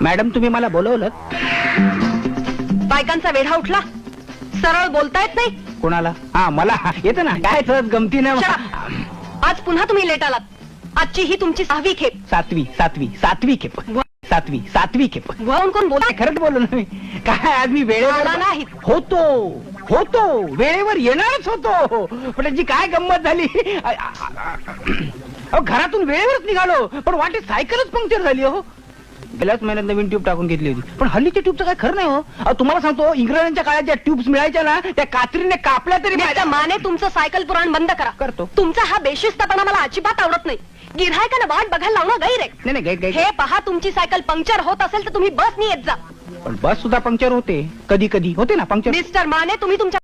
Madam तुम्ही मला बोलवलं? बायकांचा वेढा उठला, सरळ बोलता येत नाही. कोणाला? हा मला येतं ना, काय सहज गमतीनं. आज पुन्हा तुम्ही लेट आलात. आजची ही तुमची 6वी खेप. सातवी खेप. सातवी खेप. वळून कोण बोलताय? खरंच बोललो ना मी. काय आज मी वेळेवर आला नाहीत. होतो वेळेवर येणारच होतो, पण त्याची काय गंमत झाली. घरातून वेळेवरच निघालो, पण वाटेत सायकलच पंक्चर झाली. हो, गेल्याच महिन्यात नवीन ट्यूब टाकून घेतली होती, पण हल्लीच्या ट्यूबचं काय खरं नाही. हो, तुम्हाला सांगतो, इंग्रजांच्या काळात ज्या ट्यूब्स मिळायच्या ना, त्या कात्रीने कापल्या तरी. माने, तुमचं सायकल पुराण बंद करा. करतो. तुमचा हा बेशिस्तपणा मला अजिबात आवडत नाही. गिऱ्हाईकांना वाट बघायला लावणं गैर आहे. नाही, हे पहा, तुमची सायकल पंक्चर होत असेल तर तुम्ही बसनी येत जा. पण बस सुद्धा पंक्चर होते, कधी होते ना पंक्चर. मिस्टर माने, तुम्ही तुमच्या